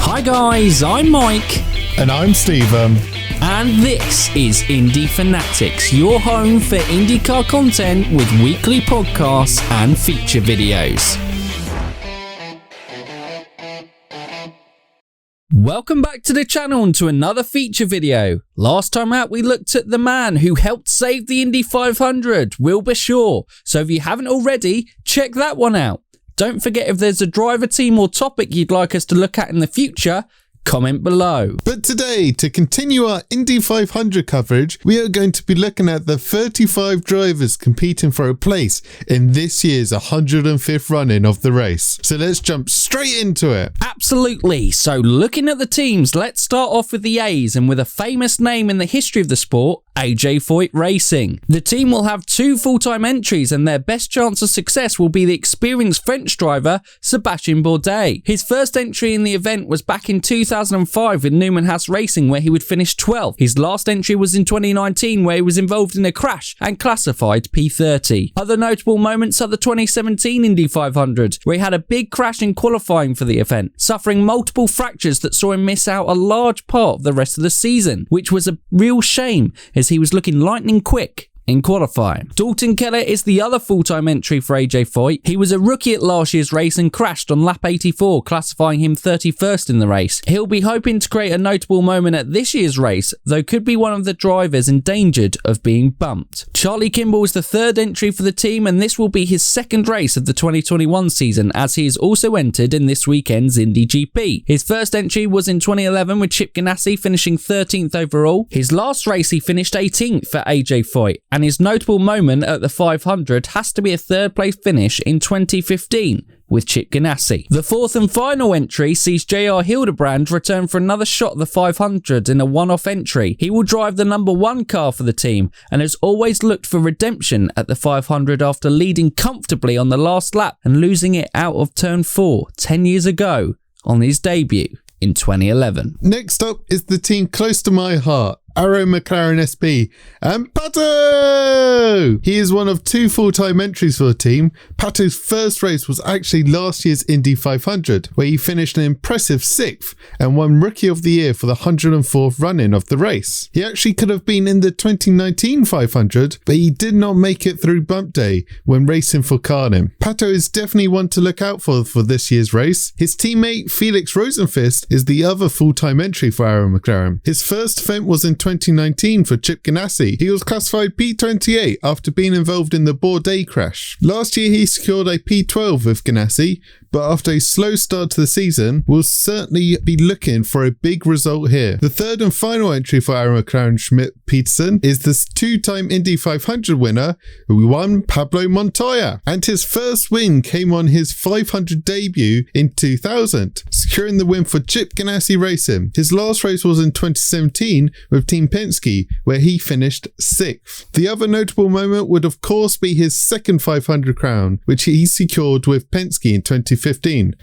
Hi guys, I'm Mike. And I'm Stephen. And this is Indy Fanatics, your home for IndyCar content with weekly podcasts and feature videos. Welcome back to the channel and to another feature video. Last time out we looked at the man who helped save the Indy 500, Wilbur Shaw. So if you haven't already, check that one out. Don't forget, if there's a driver, team or topic you'd like us to look at in the future, comment below. But today, to continue our Indy 500 coverage, we are going to be looking at the 35 drivers competing for a place in this year's 105th run-in of the race. So let's jump straight into it. Absolutely. So looking at the teams, let's start off with the A's, and with a famous name in the history of the sport, Foyt Racing. The team will have 2 full-time entries, and their best chance of success will be the experienced French driver Sébastien Bourdais. His first entry in the event was back in 2005 with Newman Haas Racing, where he would finish 12th. His last entry was in 2019, where he was involved in a crash and classified P30. Other notable moments are the 2017 Indy 500, where he had a big crash in qualifying for the event, suffering multiple fractures that saw him miss out a large part of the rest of the season, which was a real shame as he was looking lightning quick in qualifying. Dalton Kellett is the other full-time entry for Foyt. He was a rookie at last year's race and crashed on lap 84, classifying him 31st in the race. He'll be hoping to create a notable moment at this year's race, though could be one of the drivers endangered of being bumped. Charlie Kimball is the third entry for the team, and this will be his second race of the 2021 season, as he is also entered in this weekend's Indy GP. His first entry was in 2011 with Chip Ganassi, finishing 13th overall. His last race he finished 18th for Foyt, and his notable moment at the 500 has to be a third place finish in 2015 with Chip Ganassi. The fourth and final entry sees JR Hildebrand return for another shot at the 500 in a one-off entry. He will drive the number 1 car for the team and has always looked for redemption at the 500 after leading comfortably on the last lap and losing it out of turn 4 10 years ago on his debut in 2011. Next up is the team close to my heart, Arrow McLaren SP, and Pato! He is one of 2 full-time entries for the team. Pato's first race was actually last year's Indy 500, where he finished an impressive 6th and won Rookie of the Year for the 104th run-in of the race. He actually could have been in the 2019 500, but he did not make it through bump day when racing for Carlin. Pato is definitely one to look out for this year's race. His teammate Felix Rosenfist is the other full-time entry for Arrow McLaren. His first event was in 2019 for Chip Ganassi. He was classified P28 after being involved in the Bourdais crash. Last year he secured a P12 with Ganassi, but after a slow start to the season, will certainly be looking for a big result here. The third and final entry for Arrow McLaren Schmidt-Peterson is the 2-time Indy 500 winner, who won Pablo Montoya, and his first win came on his 500 debut in 2000, securing the win for Chip Ganassi Racing. His last race was in 2017 with Team Penske, where he finished 6th. The other notable moment would of course be his second 500 crown, which he secured with Penske in 2015.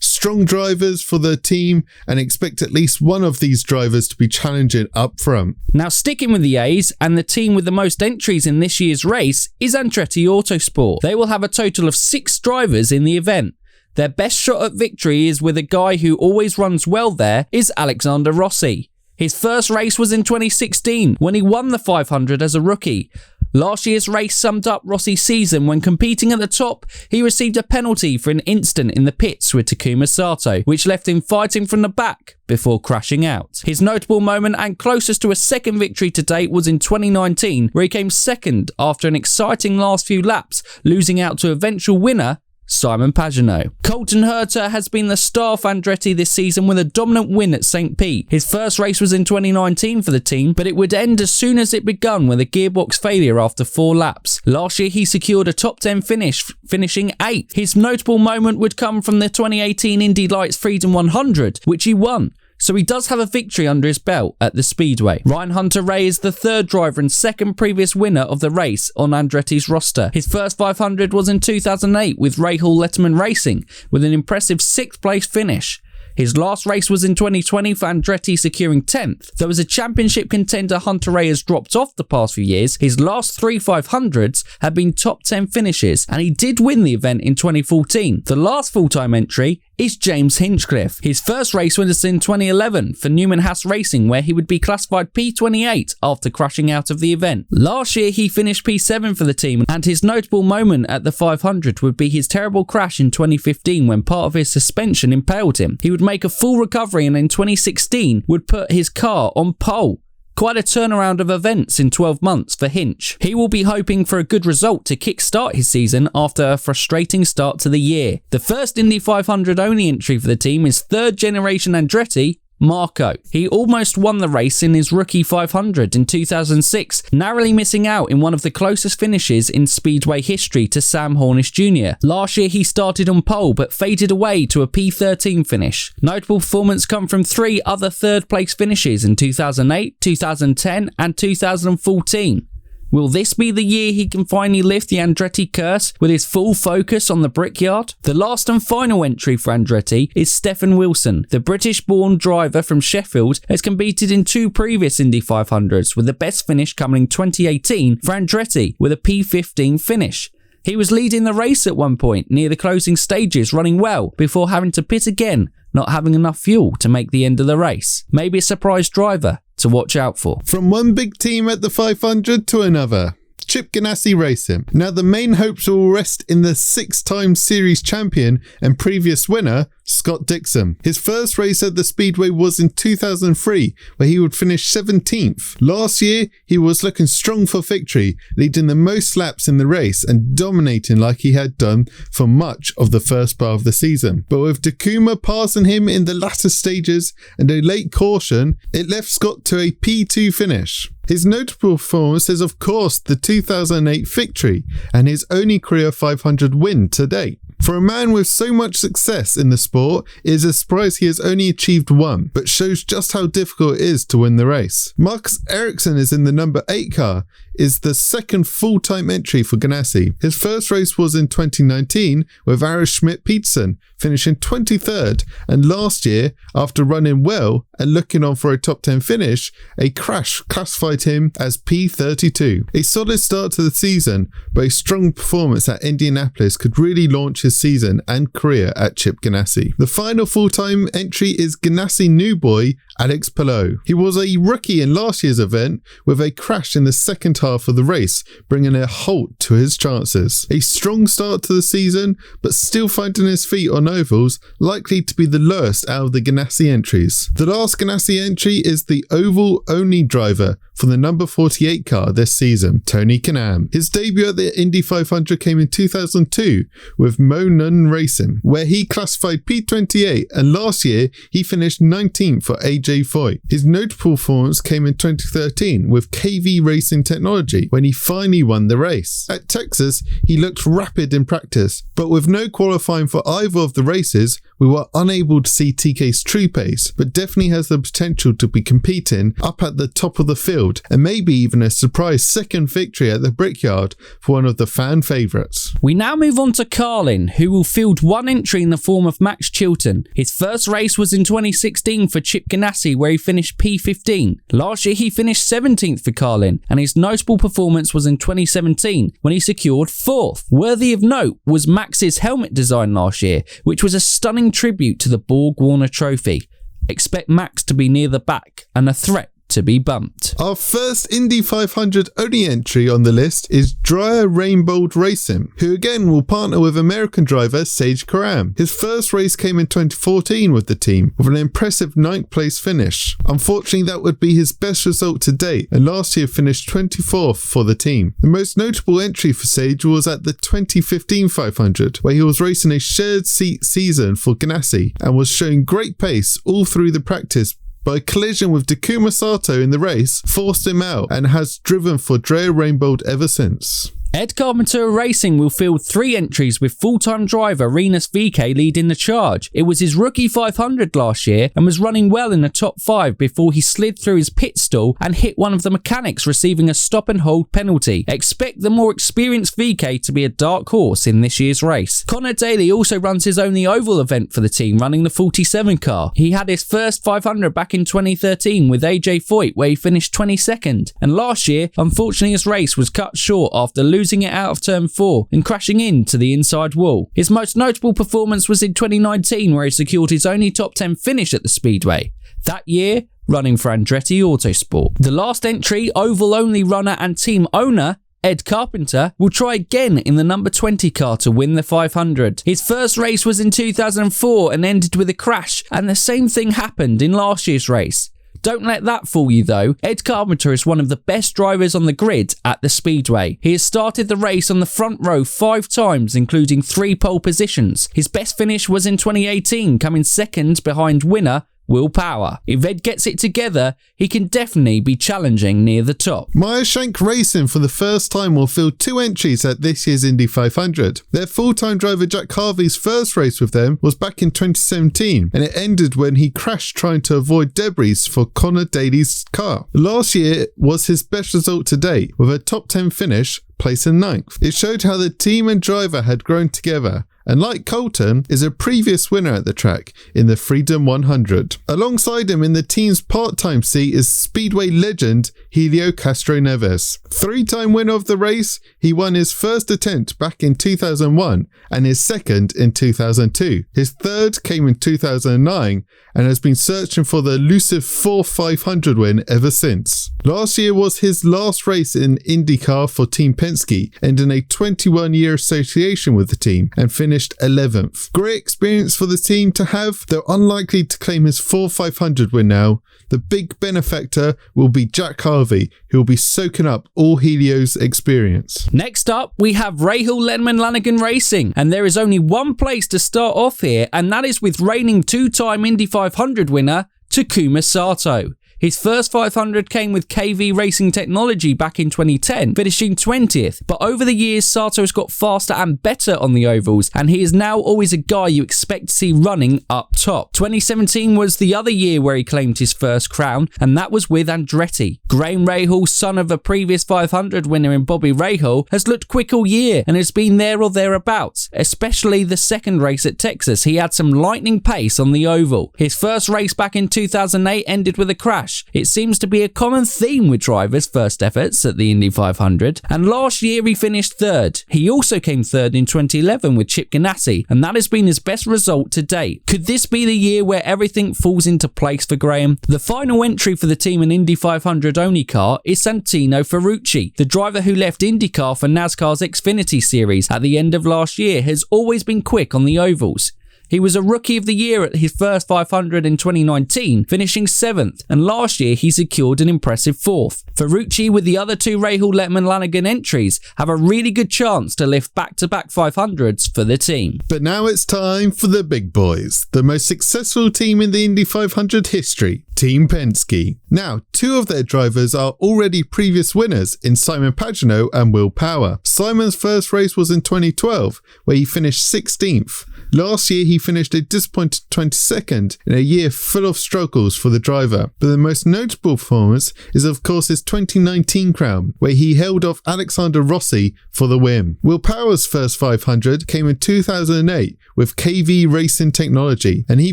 Strong drivers for the team, and expect at least one of these drivers to be challenging up front. Now sticking with the A's, and the team with the most entries in this year's race is Andretti Autosport. They will have a total of 6 drivers in the event. Their best shot at victory is with a guy who always runs well there, is Alexander Rossi. His first race was in 2016 when he won the 500 as a rookie. Last year's race summed up Rossi's season when competing at the top. He received a penalty for an incident in the pits with Takuma Sato, which left him fighting from the back before crashing out. His notable moment and closest to a second victory to date was in 2019, where he came second after an exciting last few laps, losing out to eventual winner Simon Pagenaud. Colton Herta has been the star for Andretti this season with a dominant win at St. Pete. His first race was in 2019 for the team, but it would end as soon as it begun with a gearbox failure after 4 laps. Last year he secured a top 10 finish, finishing 8th. His notable moment would come from the 2018 Indy Lights Freedom 100, which he won. So he does have a victory under his belt at the Speedway. Ryan Hunter-Reay is the third driver and second previous winner of the race on Andretti's roster. His first 500 was in 2008 with Rahal Letterman Racing, with an impressive 6th place finish. His last race was in 2020 for Andretti, securing 10th. Though as a championship contender, Hunter-Reay has dropped off the past few years. His last 3 500s have been top 10 finishes, and he did win the event in 2014. The last full-time entry is James Hinchcliffe. His first race was in 2011 for Newman-Haas Racing, where he would be classified P28 after crashing out of the event. Last year he finished P7 for the team, and his notable moment at the 500 would be his terrible crash in 2015 when part of his suspension impaled him. He would make a full recovery and in 2016 would put his car on pole. Quite a turnaround of events in 12 months for Hinch. He will be hoping for a good result to kickstart his season after a frustrating start to the year. The first Indy 500 only entry for the team is third generation Andretti Marco. He almost won the race in his rookie 500 in 2006, narrowly missing out in one of the closest finishes in Speedway history to Sam Hornish Jr. Last year he started on pole but faded away to a P13 finish. Notable performance come from 3 other third place finishes in 2008, 2010 and 2014. Will this be the year he can finally lift the Andretti curse with his full focus on the Brickyard? The last and final entry for Andretti is Stefan Wilson. The British-born driver from Sheffield has competed in 2 previous Indy 500s, with the best finish coming in 2018 for Andretti with a P15 finish. He was leading the race at one point near the closing stages, running well before having to pit again, not having enough fuel to make the end of the race. Maybe a surprise driver to watch out for. From one big team at the 500 to another. Chip Ganassi Racing. Now the main hopes will rest in the 6-time series champion and previous winner, Scott Dixon. His first race at the Speedway was in 2003, where he would finish 17th. Last year, he was looking strong for victory, leading the most laps in the race and dominating like he had done for much of the first part of the season. But with Takuma passing him in the latter stages and a late caution, it left Scott to a P2 finish. His notable performance is of course the 2008 victory and his only career 500 win to date. For a man with so much success in the sport, it is a surprise he has only achieved one, but shows just how difficult it is to win the race. Marcus Ericsson is in the number 8 car, is the second full-time entry for Ganassi. His first race was in 2019 with Ara Schmidt-Peterson, finishing 23rd, and last year, after running well and looking on for a top 10 finish, a crash classified him as P32. A solid start to the season, but a strong performance at Indianapolis could really launch his season and career at Chip Ganassi. The final full-time entry is Ganassi new boy Alex Palou. He was a rookie in last year's event with a crash in the second half of the race, bringing a halt to his chances. A strong start to the season, but still finding his feet on ovals, likely to be the lowest out of the Ganassi entries. The last Ganassi entry is the oval-only driver for the number 48 car this season, Tony Kanaan. His debut at the Indy 500 came in 2002 with Monon Racing, where he classified P28, and last year he finished 19th for AJ Foyt. His notable performance came in 2013 with KV Racing Technology, when he finally won the race. At Texas, he looked rapid in practice, but with no qualifying for either of the races, we were unable to see TK's true pace, but definitely has the potential to be competing up at the top of the field, and maybe even a surprise second victory at the Brickyard for one of the fan favourites. We now move on to Carlin, who will field one entry in the form of Max Chilton. His first race was in 2016 for Chip Ganassi, where he finished P15. Last year he finished 17th for Carlin, and his notable performance was in 2017 when he secured 4th. Worthy of note was Max's helmet design last year, which was a stunning tribute to the Borg-Warner Trophy. Expect Max to be near the back and a threat to be bumped. Our first Indy 500 only entry on the list is Dreyer Rainbold Racing, who again will partner with American driver Sage Karam. His first race came in 2014 with the team, with an impressive 9th place finish. Unfortunately, that would be his best result to date, and last year finished 24th for the team. The most notable entry for Sage was at the 2015 500, where he was racing a shared seat season for Ganassi and was showing great pace all through the practice, but a collision with Takuma Sato in the race forced him out and has driven for Dreyer Rainbold ever since. Ed Carpenter Racing will field 3 entries with full-time driver Rinus VeeKay leading the charge. It was his rookie 500 last year and was running well in the top 5 before he slid through his pit stall and hit one of the mechanics, receiving a stop and hold penalty. Expect the more experienced VeeKay to be a dark horse in this year's race. Connor Daly also runs his only oval event for the team, running the 47 car. He had his first 500 back in 2013 with AJ Foyt, where he finished 22nd, and last year unfortunately his race was cut short after losing losing it out of turn 4 and crashing into the inside wall. His most notable performance was in 2019, where he secured his only top 10 finish at the Speedway. That year, running for Andretti Autosport. The last entry, oval-only runner and team owner, Ed Carpenter, will try again in the number 20 car to win the 500. His first race was in 2004 and ended with a crash, and the same thing happened in last year's race. Don't let that fool you though. Ed Carpenter is one of the best drivers on the grid at the Speedway. He has started the race on the front row 5 times, including 3 pole positions. His best finish was in 2018, coming second behind winner Will Power. If Ed gets it together, he can definitely be challenging near the top. Shank Racing for the first time will field 2 entries at this year's Indy 500. Their full-time driver Jack Harvey's first race with them was back in 2017, and it ended when he crashed trying to avoid debris for Connor Daly's car. Last year was his best result to date, with a top 10 finish, placing 9th. It showed how the team and driver had grown together, and like Colton, is a previous winner at the track in the Freedom 100. Alongside him in the team's part-time seat is Speedway legend Helio Castroneves. 3-time winner of the race, he won his first attempt back in 2001 and his second in 2002. His third came in 2009 and has been searching for the elusive 4/500 win ever since. Last year was his last race in IndyCar for Team Penske, ending a 21-year association with the team, and finished 11th. Great experience for the team to have, though unlikely to claim his 4/500 win now. The big benefactor will be Jack Harvey, who will be soaking up all Helio's experience. Next up, we have Rahal Lanigan Racing, and there is only one place to start off here, and that is with reigning 2-time Indy 500 winner Takuma Sato. His first 500 came with KV Racing technology back in 2010, finishing 20th. But over the years, Sato has got faster and better on the ovals, and he is now always a guy you expect to see running up top. 2017 was the other year where he claimed his first crown, and that was with Andretti. Graham Rahal, son of a previous 500 winner in Bobby Rahal, has looked quick all year and has been there or thereabouts, especially the second race at Texas. He had some lightning pace on the oval. His first race back in 2008 ended with a crash. It seems to be a common theme with drivers' first efforts at the Indy 500, and last year he finished 3rd. He also came 3rd in 2011 with Chip Ganassi, and that has been his best result to date. Could this be the year where everything falls into place for Graham? The final entry for the team in Indy 500 only car is Santino Ferrucci. The driver who left IndyCar for NASCAR's Xfinity Series at the end of last year has always been quick on the ovals. He was a Rookie of the Year at his first 500 in 2019, finishing 7th, and last year he secured an impressive 4th. Ferrucci, with the other 2 Rahal Lanigan entries, have a really good chance to lift back-to-back 500s for the team. But now it's time for the big boys, the most successful team in the Indy 500 history, Team Penske. Now, 2 of their drivers are already previous winners in Simon Pagenaud and Will Power. Simon's first race was in 2012, where he finished 16th. Last year, he finished a disappointing 22nd in a year full of struggles for the driver. But the most notable performance is, of course, his 2019 crown, where he held off Alexander Rossi for the win. Will Power's first 500 came in 2008 with KV Racing technology, and he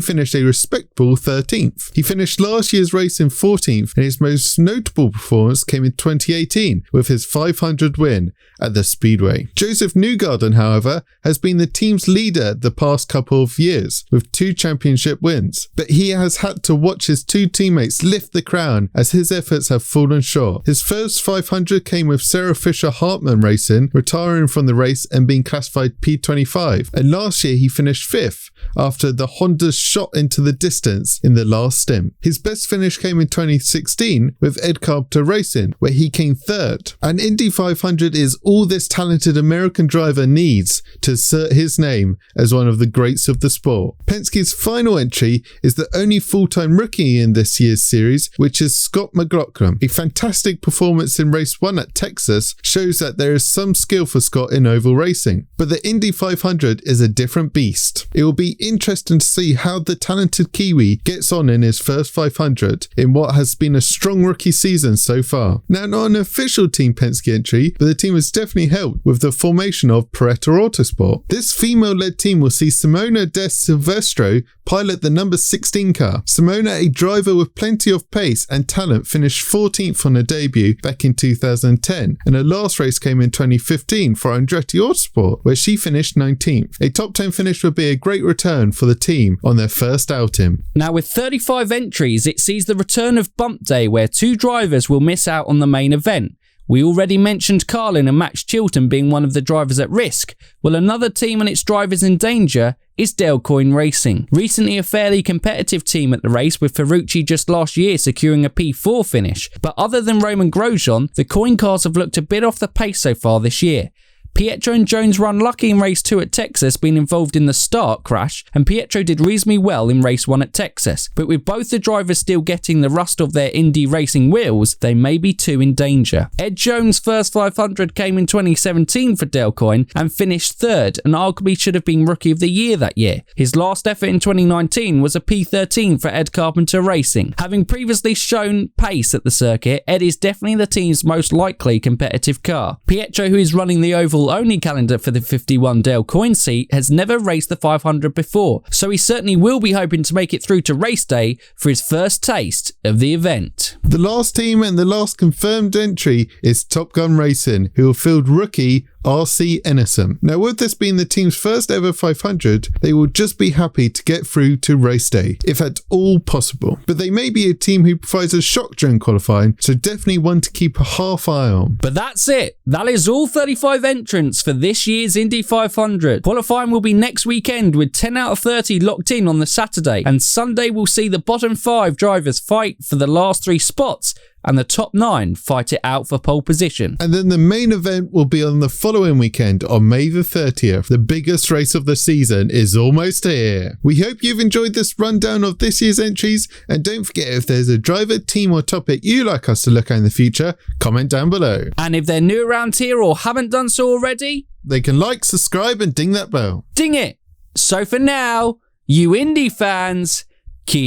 finished a respectable 13th. He finished last year's race in 14th, and his most notable performance came in 2018 with his 500 win at the Speedway. Joseph Newgarden, however, has been the team's leader the past couple of years with 2 championship wins, but he has had to watch his 2 teammates lift the crown as his efforts have fallen short. His first 500 came with Sarah Fisher Hartman Racing, retiring from the race and being classified P25, and last year he finished 5th after the Honda shot into the distance in the last stint. His best finish came in 2016 with Ed Carpenter Racing, where he came 3rd. An Indy 500 is all this talented American driver needs to assert his name as one of the greats of the sport. Penske's final entry is the only full-time rookie in this year's series, which is Scott McLaughlin. A fantastic performance in race 1 at Texas shows that there is some skill for Scott in oval racing, but the Indy 500 is a different beast. It will be interesting to see how the talented Kiwi gets on in his first 500 in what has has been a strong rookie season so far. Now, not an official Team Penske entry, but the team has definitely helped with the formation of Repetto Autosport. This female-led team will see Simona De Silvestro pilot the number 16 car. Simona, a driver with plenty of pace and talent, finished 14th on her debut back in 2010, and her last race came in 2015 for Andretti Autosport, where she finished 19th. A top 10 finish would be a great return for the team on their first outing. Now, with 35 entries, it sees the return of Bump Day, where 2 drivers will miss out on the main event. We already mentioned Carlin and Max Chilton being one of the drivers at risk. Well, another team and its drivers in danger is Foyt Racing. Recently a fairly competitive team at the race, with Ferrucci just last year securing a P4 finish. But other than Roman Grosjean, the coin cars have looked a bit off the pace so far this year. Pietro and Jones were unlucky in race 2 at Texas, being involved in the start crash, and Pietro did reasonably well in race 1 at Texas. But with both the drivers still getting the rust of their Indy racing wheels, they may be too in danger. Ed Jones' first 500 came in 2017 for Foyt and finished 3rd, and arguably should have been Rookie of the Year that year. His last effort in 2019 was a P13 for Ed Carpenter Racing. Having previously shown pace at the circuit, Ed is definitely the team's most likely competitive car. Pietro, who is running the oval only calendar for the 51 Dale Coyne seat, has never raced the 500 before, so he certainly will be hoping to make it through to race day for his first taste of the event. The last team and the last confirmed entry is Top Gun Racing, who will field rookie RC Enerson. Now, with this being the team's first ever 500, they will just be happy to get through to race day, if at all possible. But they may be a team who provides a shock during qualifying, so definitely one to keep a half eye on. But that's it. That is all 35 entrants for this year's Indy 500. Qualifying will be next weekend, with 10 out of 30 locked in on the Saturday, and Sunday will see the bottom 5 drivers fight for the last 3 spots, and the top 9 fight it out for pole position. And then the main event will be on the following weekend on May the 30th. The biggest race of the season is almost here. We hope you've enjoyed this rundown of this year's entries, and don't forget, if there's a driver, team or topic you'd like us to look at in the future, comment down below. And if they're new around here or haven't done so already, they can like, subscribe and ding that bell. Ding it! So for now, you Indy fans, keep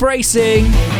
racing!